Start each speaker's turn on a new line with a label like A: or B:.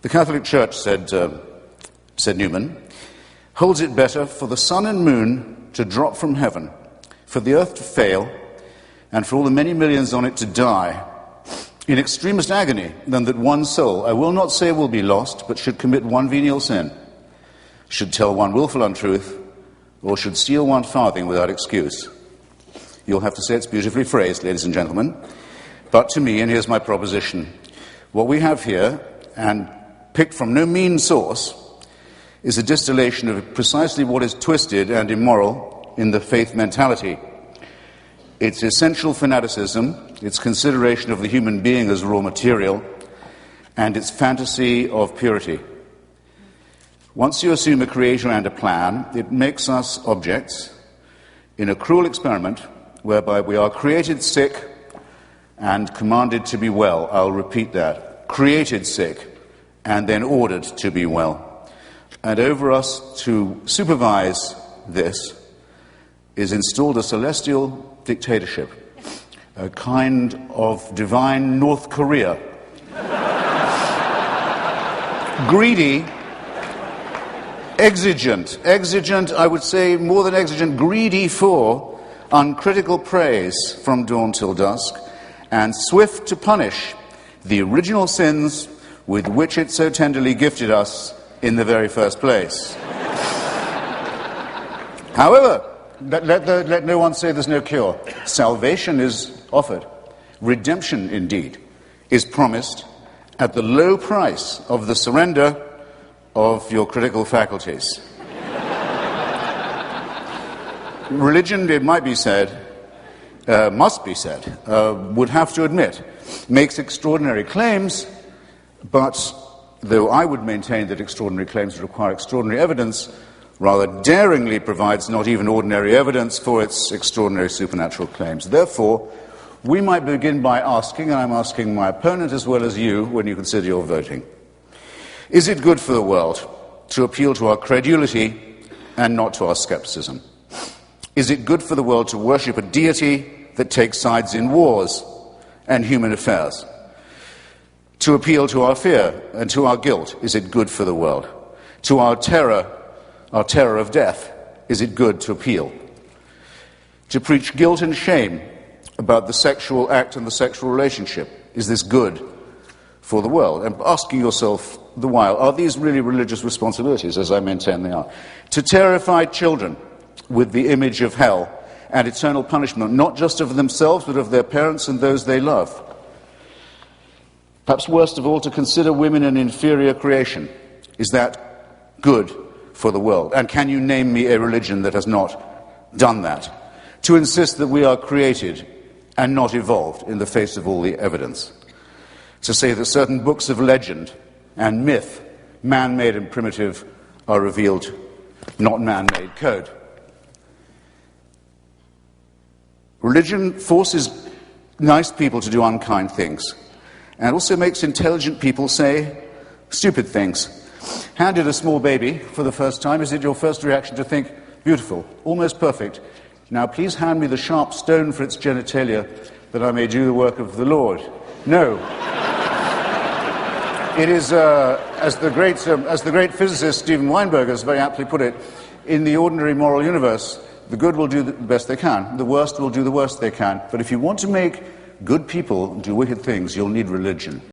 A: The Catholic Church, said Newman, holds it better for the sun and moon to drop from heaven, for the earth to fail, and for all the many millions on it to die in extremest agony, than that one soul, I will not say will be lost, but should commit one venial sin, should tell one willful untruth, or should steal one farthing without excuse. You'll have to say it's beautifully phrased, ladies and gentlemen. But to me, and here's my proposition, what we have here, and picked from no mean source, is a distillation of precisely what is twisted and immoral in the faith mentality. Its essential fanaticism, its consideration of the human being as raw material, and its fantasy of purity. Once you assume a creator and a plan, it makes us objects in a cruel experiment whereby we are created sick and commanded to be well. I'll repeat that. Created sick and then ordered to be well. And over us to supervise this is installed a celestial dictatorship, a kind of divine North Korea. Greedy, exigent, I would say more than exigent, greedy for uncritical praise from dawn till dusk, and swift to punish the original sins with which it so tenderly gifted us in the very first place. However, let no one say there's no cure. Salvation is offered. Redemption, indeed, is promised at the low price of the surrender of your critical faculties. Religion, it might be said, must be said, would have to admit, makes extraordinary claims, but though I would maintain that extraordinary claims require extraordinary evidence, rather daringly provides not even ordinary evidence for its extraordinary supernatural claims. Therefore, we might begin by asking, and I'm asking my opponent as well as you when you consider your voting, is it good for the world to appeal to our credulity and not to our skepticism? Is it good for the world to worship a deity that takes sides in wars and human affairs? To appeal to our fear and to our guilt, is it good for the world? To our terror of death, is it good to appeal? To preach guilt and shame about the sexual act and the sexual relationship, is this good for the world? And asking yourself the while, are these really religious responsibilities, as I maintain they are? To terrify children with the image of hell and eternal punishment, not just of themselves, but of their parents and those they love. Perhaps worst of all, to consider women an inferior creation. Is that good for the world? And can you name me a religion that has not done that? To insist that we are created and not evolved in the face of all the evidence. To say that certain books of legend and myth, man-made and primitive, are revealed, not man-made code. Religion forces nice people to do unkind things, and also makes intelligent people say stupid things. Handed a small baby for the first time, is it your first reaction to think, beautiful, almost perfect, now please hand me the sharp stone for its genitalia that I may do the work of the Lord? No. It is, as the great physicist Steven Weinberger has very aptly put it, in the ordinary moral universe, the good will do the best they can, the worst will do the worst they can. But if you want to make good people do wicked things, you'll need religion.